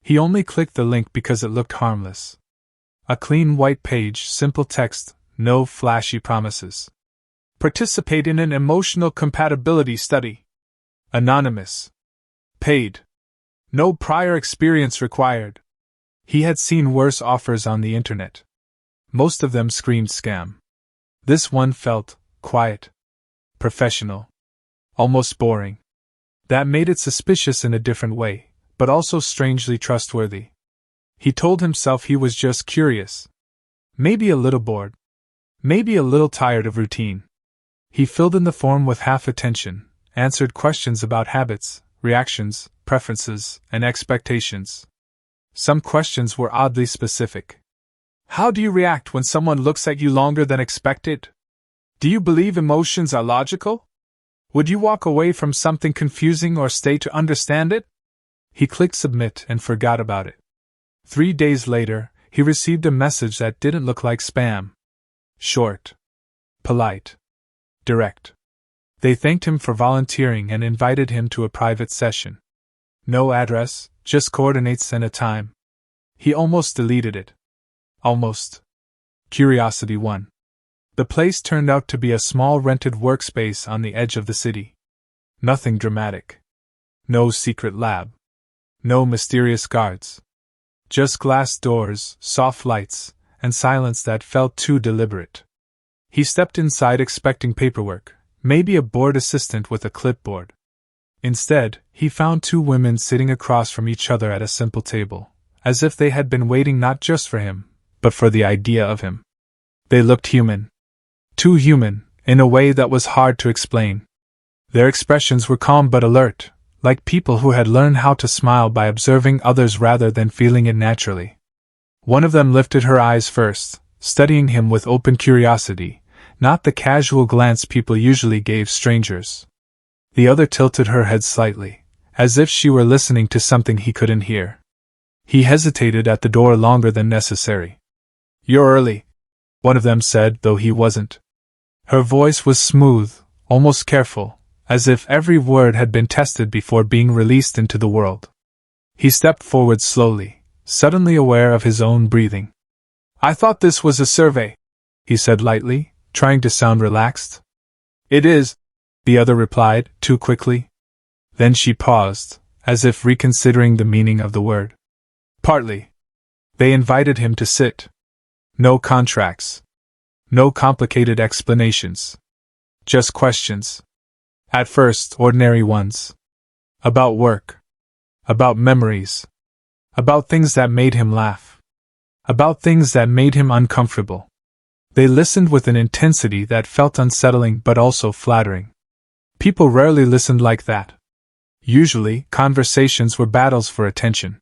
He only clicked the link because it looked harmless. A clean white page, simple text, no flashy promises. Participate in an emotional compatibility study. Anonymous. Paid. No prior experience required. He had seen worse offers on the internet. Most of them screamed scam. This one felt quiet, professional, almost boring. That made it suspicious in a different way, but also strangely trustworthy. He told himself he was just curious. Maybe a little bored. Maybe a little tired of routine. He filled in the form with half attention, answered questions about habits, reactions, preferences, and expectations. Some questions were oddly specific. How do you react when someone looks at you longer than expected? Do you believe emotions are logical? Would you walk away from something confusing or stay to understand it? He clicked submit and forgot about it. 3 days later, he received a message that didn't look like spam. Short. Polite. Direct. They thanked him for volunteering and invited him to a private session. No address, just coordinates and a time. He almost deleted it. Almost. Curiosity won. The place turned out to be a small rented workspace on the edge of the city. Nothing dramatic. No secret lab. No mysterious guards. Just glass doors, soft lights, and silence that felt too deliberate. He stepped inside expecting paperwork, maybe a board assistant with a clipboard. Instead, he found 2 women sitting across from each other at a simple table, as if they had been waiting not just for him, but for the idea of him. They looked human. Too human, in a way that was hard to explain. Their expressions were calm but alert, like people who had learned how to smile by observing others rather than feeling it naturally. One of them lifted her eyes first, studying him with open curiosity, not the casual glance people usually gave strangers. The other tilted her head slightly, as if she were listening to something he couldn't hear. He hesitated at the door longer than necessary. "You're early," one of them said, though he wasn't. Her voice was smooth, almost careful, as if every word had been tested before being released into the world. He stepped forward slowly, suddenly aware of his own breathing. "I thought this was a survey," he said lightly, trying to sound relaxed. "It is," the other replied, too quickly. Then she paused, as if reconsidering the meaning of the word. "Partly." They invited him to sit. No contracts. No complicated explanations. Just questions. At first, ordinary ones. About work. About memories. About things that made him laugh. About things that made him uncomfortable. They listened with an intensity that felt unsettling but also flattering. People rarely listened like that. Usually, conversations were battles for attention.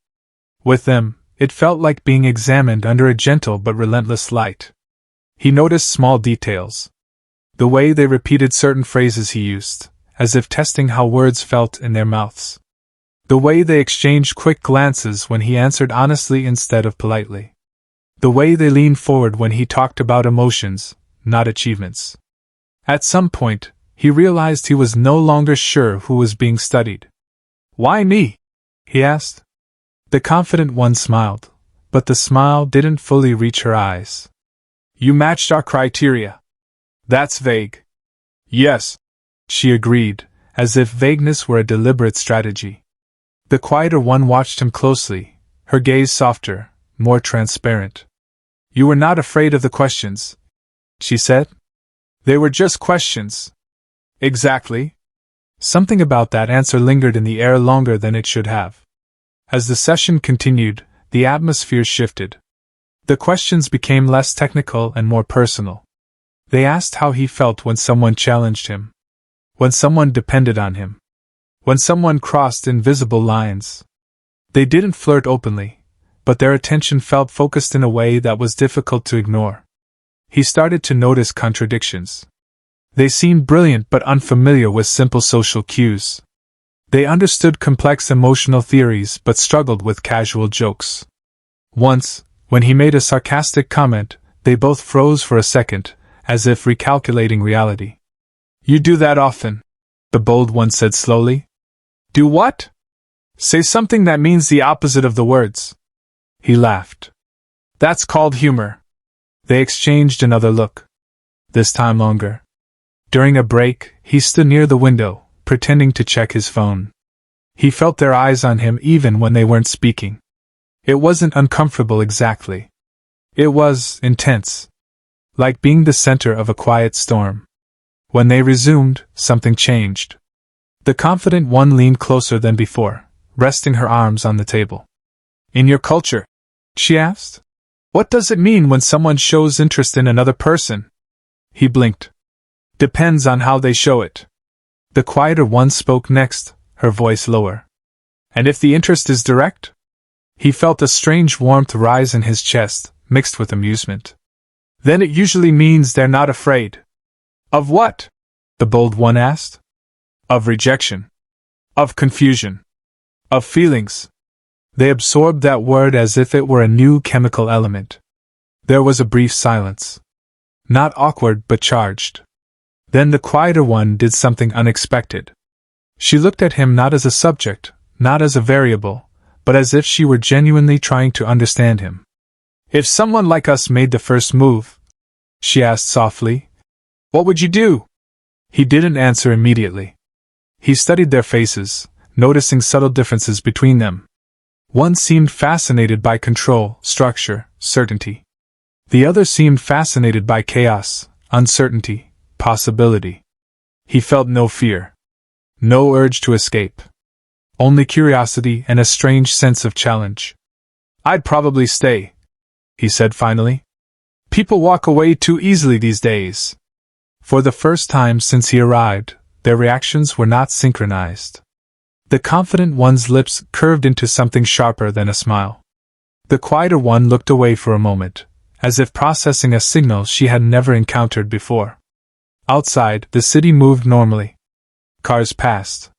With them, it felt like being examined under a gentle but relentless light. He noticed small details. The way they repeated certain phrases he used, as if testing how words felt in their mouths. The way they exchanged quick glances when he answered honestly instead of politely. The way they leaned forward when he talked about emotions, not achievements. At some point, he realized he was no longer sure who was being studied. "Why me?" he asked. The confident one smiled, but the smile didn't fully reach her eyes. "You matched our criteria." "That's vague." "Yes," she agreed, as if vagueness were a deliberate strategy. The quieter one watched him closely, her gaze softer, more transparent. "You were not afraid of the questions," she said. "They were just questions." "Exactly." Something about that answer lingered in the air longer than it should have. As the session continued, the atmosphere shifted. The questions became less technical and more personal. They asked how he felt when someone challenged him. When someone depended on him. When someone crossed invisible lines. They didn't flirt openly, but their attention felt focused in a way that was difficult to ignore. He started to notice contradictions. They seemed brilliant but unfamiliar with simple social cues. They understood complex emotional theories but struggled with casual jokes. Once, when he made a sarcastic comment, they both froze for a second, as if recalculating reality. "You do that often," the bold one said slowly. "Do what?" Say something that means the opposite of the words. He laughed. That's called humor. They exchanged another look. This time longer. During a break, he stood near the window, pretending to check his phone. He felt their eyes on him even when they weren't speaking. It wasn't uncomfortable exactly. It was intense. Like being the center of a quiet storm. When they resumed, something changed. The confident one leaned closer than before, resting her arms on the table. In your culture, she asked, what does it mean when someone shows interest in another person? He blinked. Depends on how they show it. The quieter one spoke next, her voice lower. And if the interest is direct? He felt a strange warmth rise in his chest, mixed with amusement. Then it usually means they're not afraid. Of what? The bold one asked. Of rejection. Of confusion. Of feelings. They absorbed that word as if it were a new chemical element. There was a brief silence. Not awkward but charged. Then the quieter one did something unexpected. She looked at him not as a subject, not as a variable, but as if she were genuinely trying to understand him. If someone like us made the first move, she asked softly, what would you do? He didn't answer immediately. He studied their faces, noticing subtle differences between them. One seemed fascinated by control, structure, certainty. The other seemed fascinated by chaos, uncertainty, possibility. He felt no fear. No urge to escape. Only curiosity and a strange sense of challenge. I'd probably stay, he said finally. People walk away too easily these days. For the first time since he arrived, their reactions were not synchronized. The confident one's lips curved into something sharper than a smile. The quieter one looked away for a moment, as if processing a signal she had never encountered before. Outside, the city moved normally. Cars passed.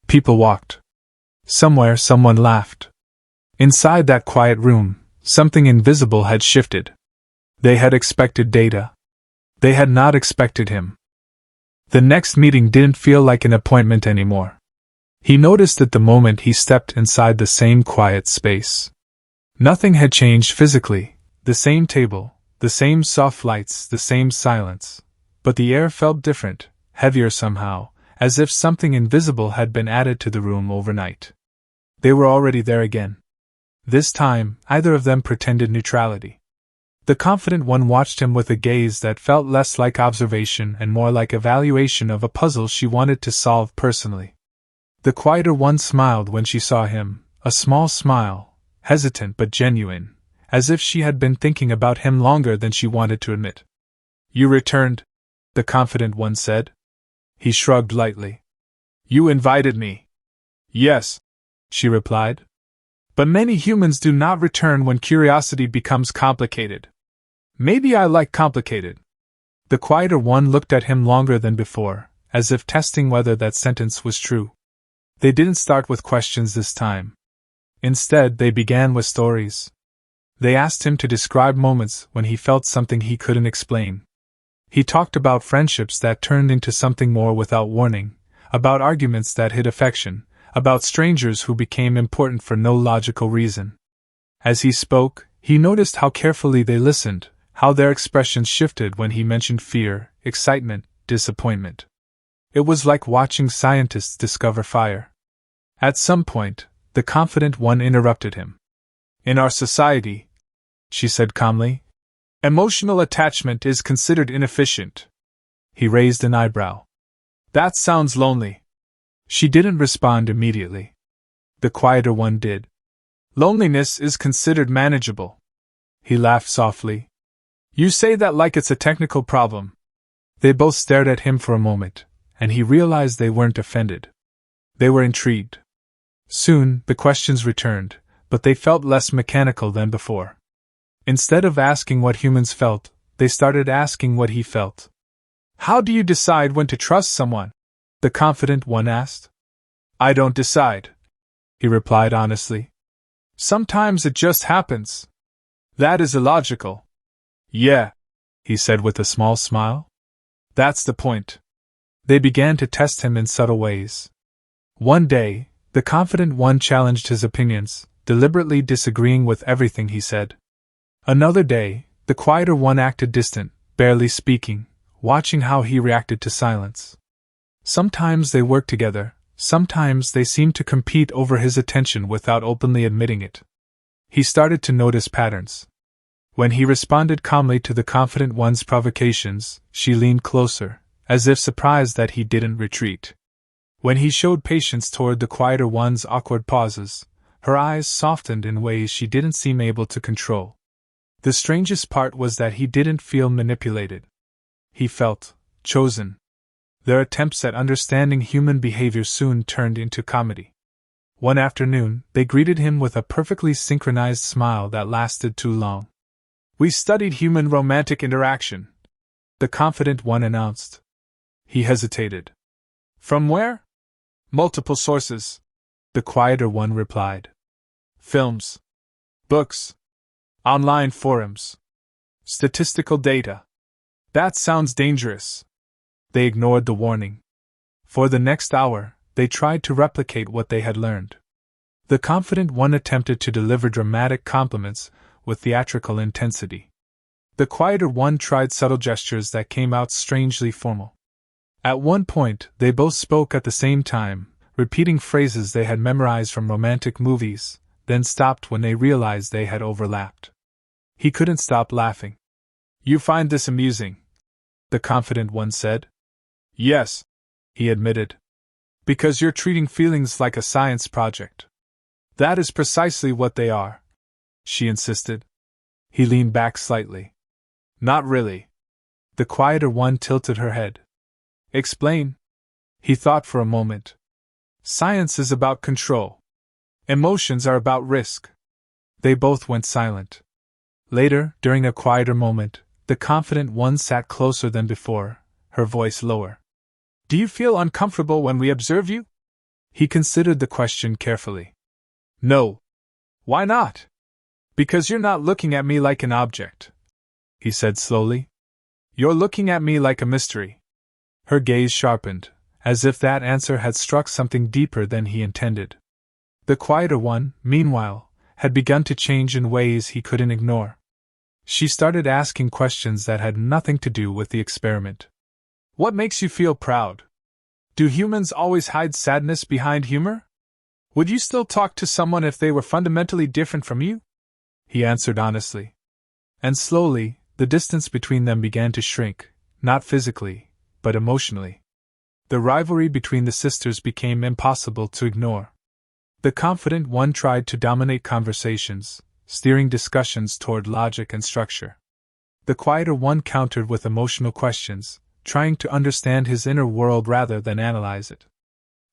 People walked. Somewhere someone laughed. Inside that quiet room, something invisible had shifted. They had expected Data. They had not expected him. The next meeting didn't feel like an appointment anymore. He noticed it the moment he stepped inside the same quiet space. Nothing had changed physically, the same table, the same soft lights, the same silence. But the air felt different, heavier somehow, as if something invisible had been added to the room overnight. They were already there again. This time, either of them pretended neutrality. The confident one watched him with a gaze that felt less like observation and more like evaluation of a puzzle she wanted to solve personally. The quieter one smiled when she saw him, a small smile, hesitant but genuine, as if she had been thinking about him longer than she wanted to admit. You returned, the confident one said. He shrugged lightly. You invited me. Yes, she replied. But many humans do not return when curiosity becomes complicated. Maybe I like complicated. The quieter one looked at him longer than before, as if testing whether that sentence was true. They didn't start with questions this time. Instead, they began with stories. They asked him to describe moments when he felt something he couldn't explain. He talked about friendships that turned into something more without warning, about arguments that hid affection, about strangers who became important for no logical reason. As he spoke, he noticed how carefully they listened, how their expressions shifted when he mentioned fear, excitement, disappointment. It was like watching scientists discover fire. At some point, the confident one interrupted him. In our society, she said calmly, emotional attachment is considered inefficient. He raised an eyebrow. That sounds lonely. She didn't respond immediately. The quieter one did. Loneliness is considered manageable. He laughed softly. You say that like it's a technical problem. They both stared at him for a moment, and he realized they weren't offended. They were intrigued. Soon, the questions returned, but they felt less mechanical than before. Instead of asking what humans felt, they started asking what he felt. How do you decide when to trust someone? The confident one asked. I don't decide, he replied honestly. Sometimes it just happens. That is illogical. Yeah, he said with a small smile. That's the point. They began to test him in subtle ways. One day, The confident one challenged his opinions, deliberately disagreeing with everything he said. Another day, the quieter one acted distant, barely speaking, watching how he reacted to silence. Sometimes they worked together, sometimes they seemed to compete over his attention without openly admitting it. He started to notice patterns. When he responded calmly to the confident one's provocations, she leaned closer, as if surprised that he didn't retreat. When he showed patience toward the quieter one's awkward pauses, her eyes softened in ways she didn't seem able to control. The strangest part was that he didn't feel manipulated. He felt chosen. Their attempts at understanding human behavior soon turned into comedy. One afternoon, they greeted him with a perfectly synchronized smile that lasted too long. "We studied human romantic interaction," the confident one announced. He hesitated. "From where?" "Multiple sources," the quieter one replied. "Films, books, online forums, statistical data." "That sounds dangerous." They ignored the warning. For the next hour, they tried to replicate what they had learned. The confident one attempted to deliver dramatic compliments with theatrical intensity. The quieter one tried subtle gestures that came out strangely formal. At one point, they both spoke at the same time, repeating phrases they had memorized from romantic movies, then stopped when they realized they had overlapped. He couldn't stop laughing. "You find this amusing?" the confident one said. "Yes," he admitted. "Because you're treating feelings like a science project." "That is precisely what they are," she insisted. He leaned back slightly. "Not really." The quieter one tilted her head. "Explain." He thought for a moment. "Science is about control. Emotions are about risk." They both went silent. Later, during a quieter moment, the confident one sat closer than before, her voice lower. "Do you feel uncomfortable when we observe you?" He considered the question carefully. "No." "Why not?" "Because you're not looking at me like an object," he said slowly. "You're looking at me like a mystery." Her gaze sharpened, as if that answer had struck something deeper than he intended. The quieter one, meanwhile, had begun to change in ways he couldn't ignore. She started asking questions that had nothing to do with the experiment. "What makes you feel proud? Do humans always hide sadness behind humor? Would you still talk to someone if they were fundamentally different from you?" He answered honestly. And slowly, the distance between them began to shrink, not physically, but emotionally. The rivalry between the sisters became impossible to ignore. The confident one tried to dominate conversations, steering discussions toward logic and structure. The quieter one countered with emotional questions, trying to understand his inner world rather than analyze it.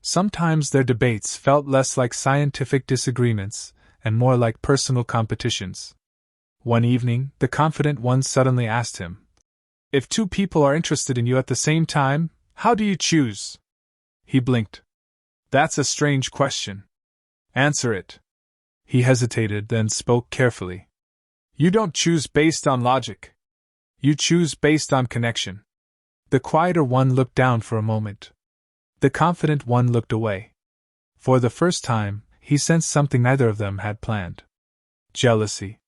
Sometimes their debates felt less like scientific disagreements and more like personal competitions. One evening, the confident one suddenly asked him, "If two people are interested in you at the same time, how do you choose?" He blinked. "That's a strange question." "Answer it." He hesitated, then spoke carefully. "You don't choose based on logic. You choose based on connection." The quieter one looked down for a moment. The confident one looked away. For the first time, he sensed something neither of them had planned. Jealousy.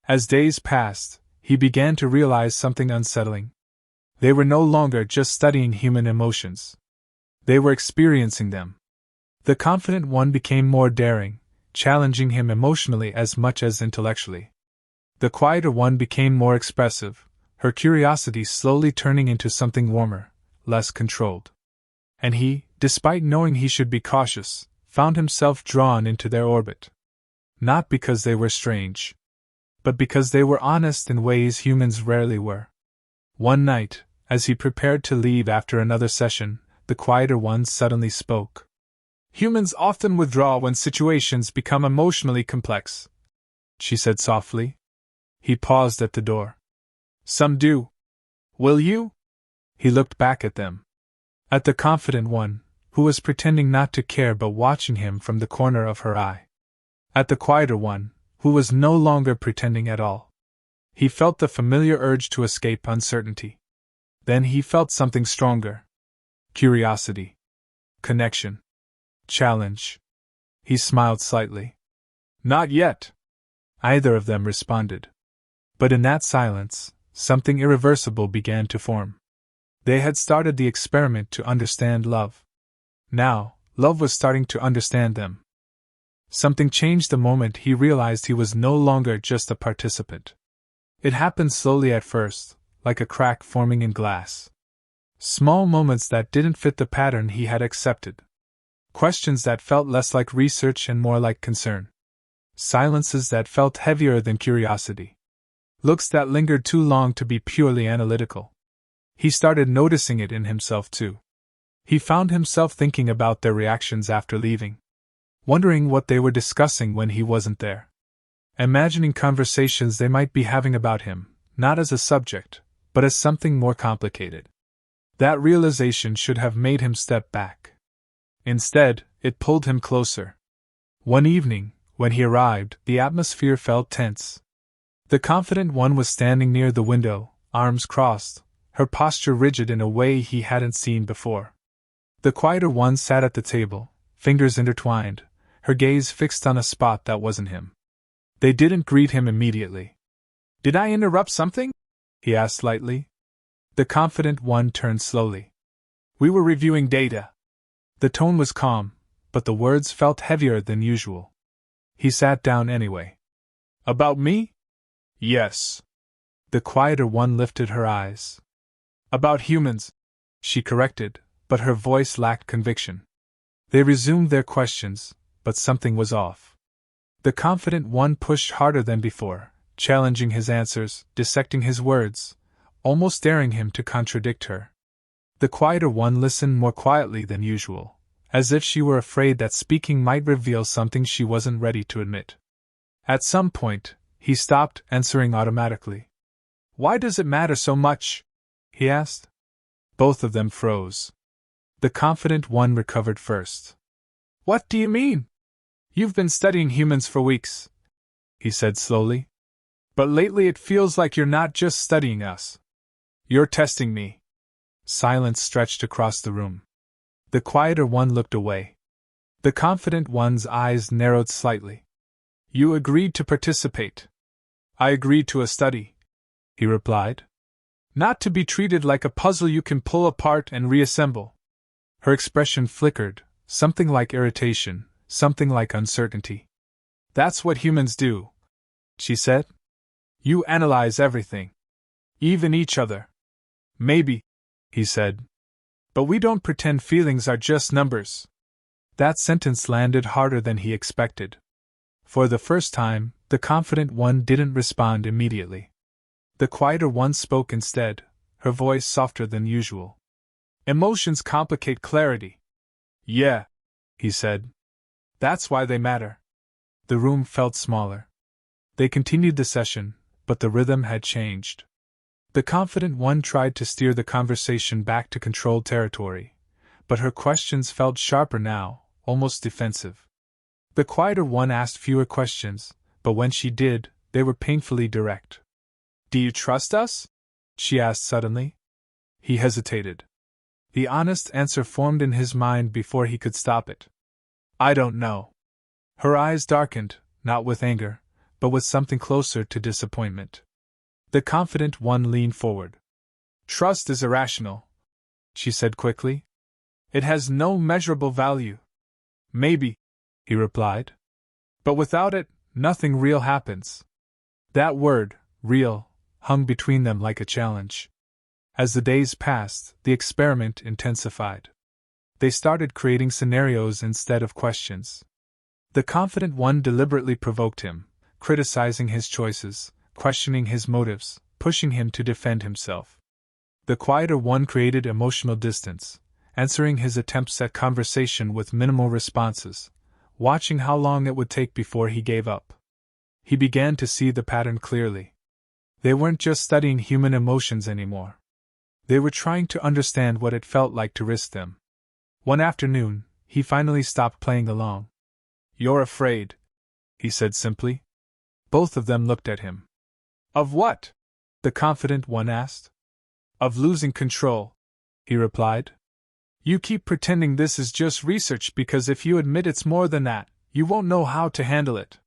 As days passed, he began to realize something unsettling. They were no longer just studying human emotions. They were experiencing them. The confident one became more daring, challenging him emotionally as much as intellectually. The quieter one became more expressive, her curiosity slowly turning into something warmer, less controlled. And he, despite knowing he should be cautious, found himself drawn into their orbit. Not because they were strange, but because they were honest in ways humans rarely were. One night, as he prepared to leave after another session, the quieter one suddenly spoke. "Humans often withdraw when situations become emotionally complex," she said softly. He paused at the door. "Some do. Will you?" He looked back at them. At the confident one, who was pretending not to care but watching him from the corner of her eye. At the quieter one, who was no longer pretending at all. He felt the familiar urge to escape uncertainty. Then he felt something stronger. Curiosity. Connection. Challenge. He smiled slightly. Not yet. Either of them responded. But in that silence, something irreversible began to form. They had started the experiment to understand love. Now, love was starting to understand them. Something changed the moment he realized he was no longer just a participant. It happened slowly at first, like a crack forming in glass. Small moments that didn't fit the pattern he had accepted. Questions that felt less like research and more like concern. Silences that felt heavier than curiosity. Looks that lingered too long to be purely analytical. He started noticing it in himself too. He found himself thinking about their reactions after leaving. Wondering what they were discussing when he wasn't there. Imagining conversations they might be having about him, not as a subject, but as something more complicated. That realization should have made him step back. Instead, it pulled him closer. One evening, when he arrived, the atmosphere felt tense. The confident one was standing near the window, arms crossed, her posture rigid in a way he hadn't seen before. The quieter one sat at the table, fingers intertwined, her gaze fixed on a spot that wasn't him. They didn't greet him immediately. "Did I interrupt something?" he asked lightly. The confident one turned slowly. "We were reviewing data." The tone was calm, but the words felt heavier than usual. He sat down anyway. "About me?" "Yes." The quieter one lifted her eyes. "About humans," she corrected, but her voice lacked conviction. They resumed their questions, but something was off. The confident one pushed harder than before, challenging his answers, dissecting his words, almost daring him to contradict her. The quieter one listened more quietly than usual, as if she were afraid that speaking might reveal something she wasn't ready to admit. At some point, he stopped, answering automatically. "Why does it matter so much?" he asked. Both of them froze. The confident one recovered first. "What do you mean?" "You've been studying humans for weeks," he said slowly. "But lately it feels like you're not just studying us. You're testing me." Silence stretched across the room. The quieter one looked away. The confident one's eyes narrowed slightly. "You agreed to participate." "I agreed to a study," he replied. "Not to be treated like a puzzle you can pull apart and reassemble." Her expression flickered, something like irritation, something like uncertainty. "That's what humans do," she said. "You analyze everything. Even each other." "Maybe," he said. "But we don't pretend feelings are just numbers." That sentence landed harder than he expected. For the first time, the confident one didn't respond immediately. The quieter one spoke instead, her voice softer than usual. "Emotions complicate clarity." "Yeah," he said. "That's why they matter." The room felt smaller. They continued the session, but the rhythm had changed. The confident one tried to steer the conversation back to controlled territory, but her questions felt sharper now, almost defensive. The quieter one asked fewer questions, but when she did, they were painfully direct. "Do you trust us?" she asked suddenly. He hesitated. The honest answer formed in his mind before he could stop it. "I don't know." Her eyes darkened, not with anger, but with something closer to disappointment. The confident one leaned forward. "Trust is irrational," she said quickly. "It has no measurable value." "Maybe," he replied. "But without it, nothing real happens." That word, real, hung between them like a challenge. As the days passed, the experiment intensified. They started creating scenarios instead of questions. The confident one deliberately provoked him, criticizing his choices, questioning his motives, pushing him to defend himself. The quieter one created emotional distance, answering his attempts at conversation with minimal responses, watching how long it would take before he gave up. He began to see the pattern clearly. They weren't just studying human emotions anymore. They were trying to understand what it felt like to risk them. One afternoon, he finally stopped playing along. "You're afraid," he said simply. Both of them looked at him. "Of what?" the confident one asked. "Of losing control," he replied. "You keep pretending this is just research because if you admit it's more than that, You won't know how to handle it.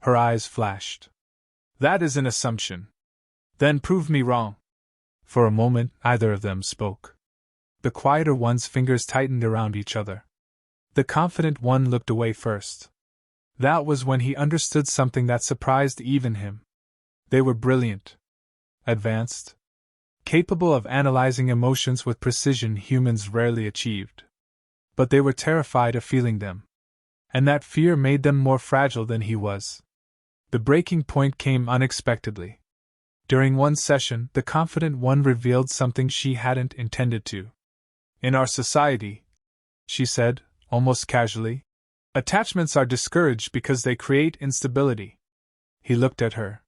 Her eyes flashed. That is an assumption. Then prove me wrong. For a moment, neither of them spoke. The quieter one's fingers tightened around each other. The confident one looked away first. That was when he understood something that surprised even him. They were brilliant, advanced, capable of analyzing emotions with precision humans rarely achieved. But they were terrified of feeling them. And that fear made them more fragile than he was. The breaking point came unexpectedly. During one session, the confident one revealed something she hadn't intended to. In our society, she said, almost casually, attachments are discouraged because they create instability. He looked at her.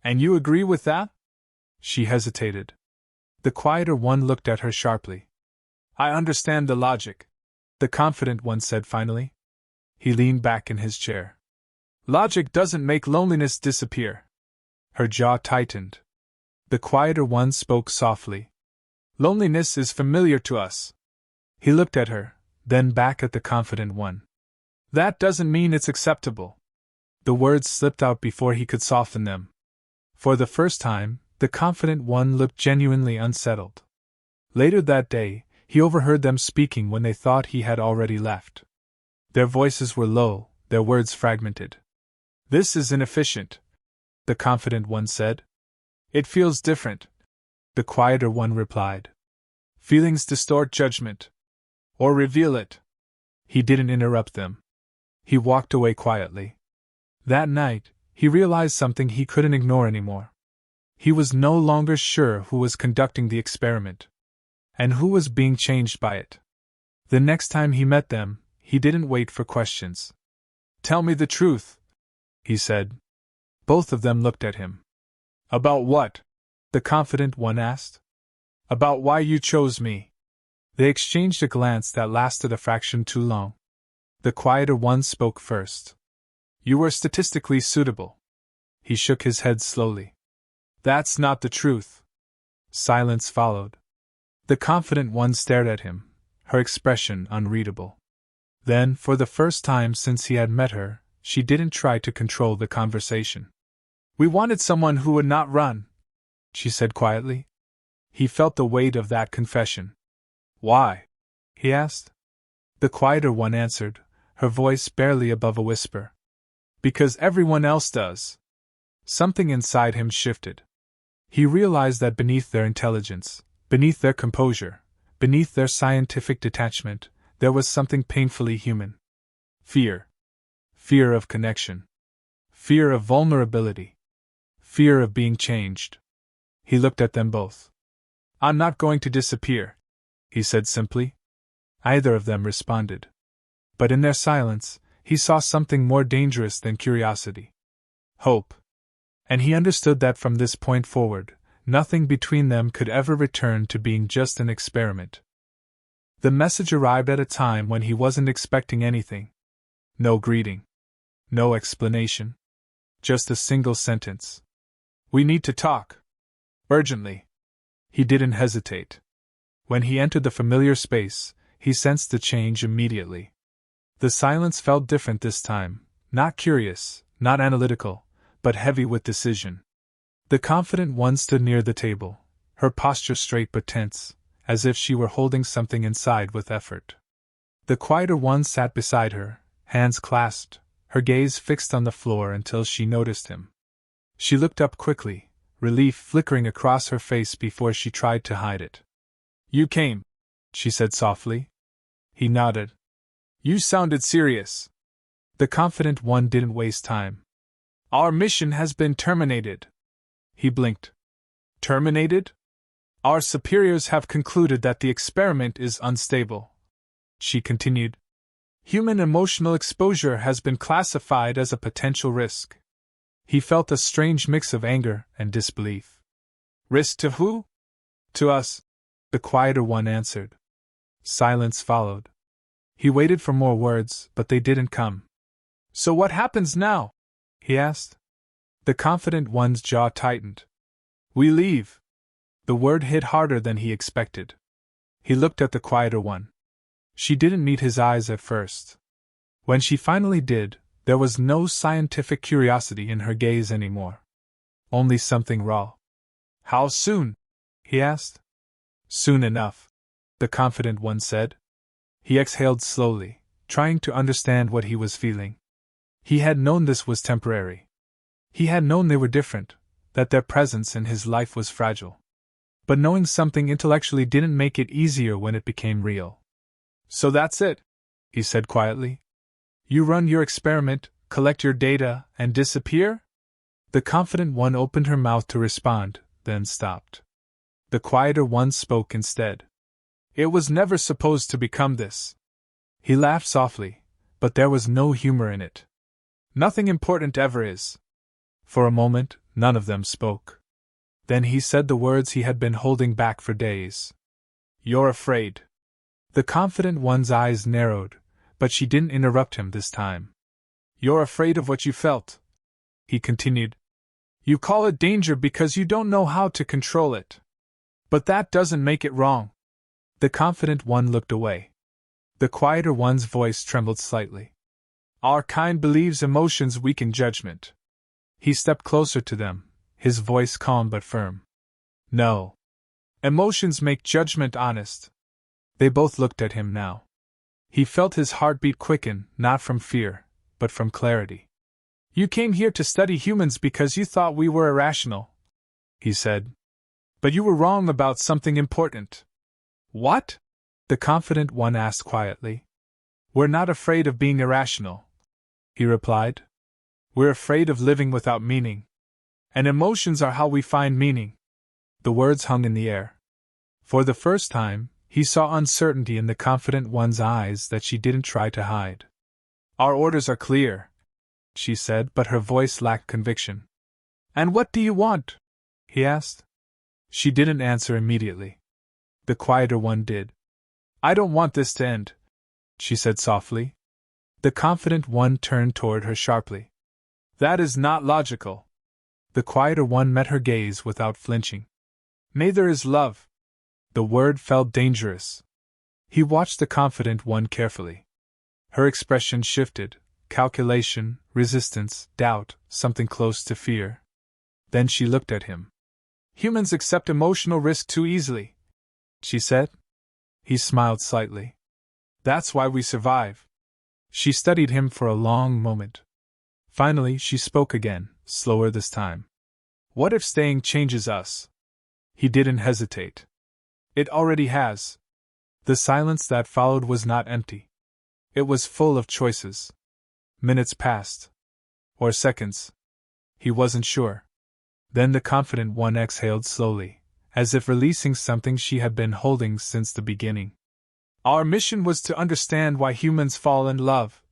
And you agree with that? She hesitated. The quieter one looked at her sharply. I understand the logic, the confident one said finally. He leaned back in his chair. Logic doesn't make loneliness disappear. Her jaw tightened. The quieter one spoke softly. Loneliness is familiar to us. He looked at her, then back at the confident one. That doesn't mean it's acceptable. The words slipped out before he could soften them. For the first time, the confident one looked genuinely unsettled. Later that day, he overheard them speaking when they thought he had already left. Their voices were low, their words fragmented. This is inefficient, the confident one said. It feels different, the quieter one replied. Feelings distort judgment. Or reveal it. He didn't interrupt them. He walked away quietly. That night, he realized something he couldn't ignore anymore. He was no longer sure who was conducting the experiment, and who was being changed by it. The next time he met them, he didn't wait for questions. Tell me the truth, he said. Both of them looked at him. About what? The confident one asked. About why you chose me. They exchanged a glance that lasted a fraction too long. The quieter one spoke first. You were statistically suitable. He shook his head slowly. That's not the truth. Silence followed. The confident one stared at him, her expression unreadable. Then, for the first time since he had met her, she didn't try to control the conversation. We wanted someone who would not run, she said quietly. He felt the weight of that confession. Why? He asked. The quieter one answered, her voice barely above a whisper. Because everyone else does. Something inside him shifted. He realized that beneath their intelligence, beneath their composure, beneath their scientific detachment, there was something painfully human. Fear. Fear of connection. Fear of vulnerability. Fear of being changed. He looked at them both. I'm not going to disappear, he said simply. Neither of them responded. But in their silence, he saw something more dangerous than curiosity. Hope. And he understood that from this point forward, nothing between them could ever return to being just an experiment. The message arrived at a time when he wasn't expecting anything. No greeting. No explanation. Just a single sentence. We need to talk. Urgently. He didn't hesitate. When he entered the familiar space, he sensed the change immediately. The silence felt different this time, not curious, not analytical, but heavy with decision. The confident one stood near the table, her posture straight but tense, as if she were holding something inside with effort. The quieter one sat beside her, hands clasped, her gaze fixed on the floor until she noticed him. She looked up quickly, relief flickering across her face before she tried to hide it. You came, she said softly. He nodded. You sounded serious. The confident one didn't waste time. Our mission has been terminated. He blinked. Terminated? Our superiors have concluded that the experiment is unstable. She continued. Human emotional exposure has been classified as a potential risk. He felt a strange mix of anger and disbelief. Risk to who? To us, the quieter one answered. Silence followed. He waited for more words, but they didn't come. So what happens now? He asked. The confident one's jaw tightened. We leave. The word hit harder than he expected. He looked at the quieter one. She didn't meet his eyes at first. When she finally did, there was no scientific curiosity in her gaze anymore. Only something raw. "How soon?" he asked. "Soon enough," the confident one said. He exhaled slowly, trying to understand what he was feeling. He had known this was temporary. He had known they were different, that their presence in his life was fragile. But knowing something intellectually didn't make it easier when it became real. "So that's it," he said quietly. "You run your experiment, collect your data, and disappear?" The confident one opened her mouth to respond, then stopped. The quieter one spoke instead. "It was never supposed to become this." He laughed softly, but there was no humor in it. "Nothing important ever is." For a moment, none of them spoke. Then he said the words he had been holding back for days. "You're afraid." The confident one's eyes narrowed, but she didn't interrupt him this time. "You're afraid of what you felt," he continued. "You call it danger because you don't know how to control it. But that doesn't make it wrong." The confident one looked away. The quieter one's voice trembled slightly. "Our kind believes emotions weaken judgment." He stepped closer to them, his voice calm but firm. "No. Emotions make judgment honest." They both looked at him now. He felt his heartbeat quicken, not from fear, but from clarity. "You came here to study humans because you thought we were irrational," he said. "But you were wrong about something important." "What?" the confident one asked quietly. "We're not afraid of being irrational," he replied. "We're afraid of living without meaning. And emotions are how we find meaning." The words hung in the air. For the first time, he saw uncertainty in the confident one's eyes that she didn't try to hide. "Our orders are clear," she said, but her voice lacked conviction. "And what do you want?" he asked. She didn't answer immediately. The quieter one did. "I don't want this to end," she said softly. The confident one turned toward her sharply. "That is not logical." The quieter one met her gaze without flinching. "Neither is love." The word felt dangerous. He watched the confident one carefully. Her expression shifted, calculation, resistance, doubt, something close to fear. Then she looked at him. "Humans accept emotional risk too easily," she said. He smiled slightly. "That's why we survive." She studied him for a long moment. Finally, she spoke again, slower this time. "What if staying changes us?" He didn't hesitate. "It already has." The silence that followed was not empty. It was full of choices. Minutes passed. Or seconds. He wasn't sure. Then the confident one exhaled slowly, as if releasing something she had been holding since the beginning. "Our mission was to understand why humans fall in love,"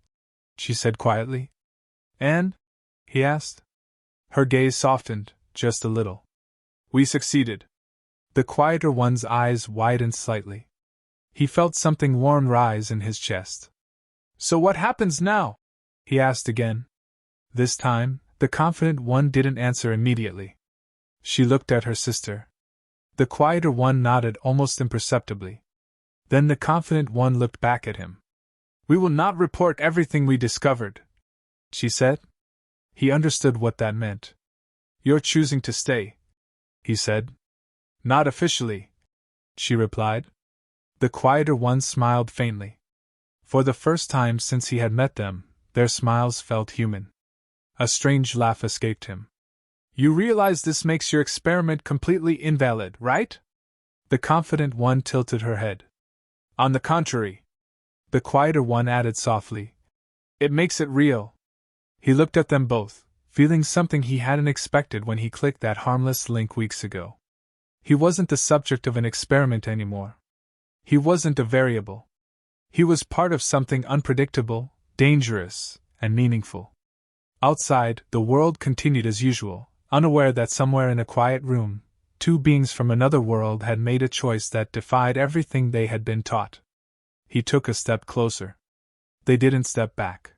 she said quietly. "And?" he asked. Her gaze softened, just a little. "We succeeded." The quieter one's eyes widened slightly. He felt something warm rise in his chest. "So what happens now?" he asked again. This time, the confident one didn't answer immediately. She looked at her sister. The quieter one nodded almost imperceptibly. Then the confident one looked back at him. "We will not report everything we discovered," she said. He understood what that meant. "You're choosing to stay," he said. "Not officially," she replied. The quieter one smiled faintly. For the first time since he had met them, their smiles felt human. A strange laugh escaped him. "You realize this makes your experiment completely invalid, right?" The confident one tilted her head. "On the contrary," the quieter one added softly, "it makes it real." He looked at them both, feeling something he hadn't expected when he clicked that harmless link weeks ago. He wasn't the subject of an experiment anymore. He wasn't a variable. He was part of something unpredictable, dangerous, and meaningful. Outside, the world continued as usual, unaware that somewhere in a quiet room, two beings from another world had made a choice that defied everything they had been taught. He took a step closer. They didn't step back.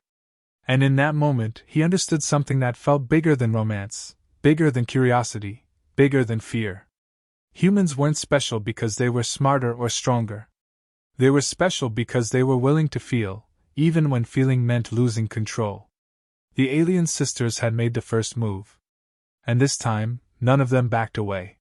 And in that moment, he understood something that felt bigger than romance, bigger than curiosity, bigger than fear. Humans weren't special because they were smarter or stronger. They were special because they were willing to feel, even when feeling meant losing control. The alien sisters had made the first move. And this time, none of them backed away.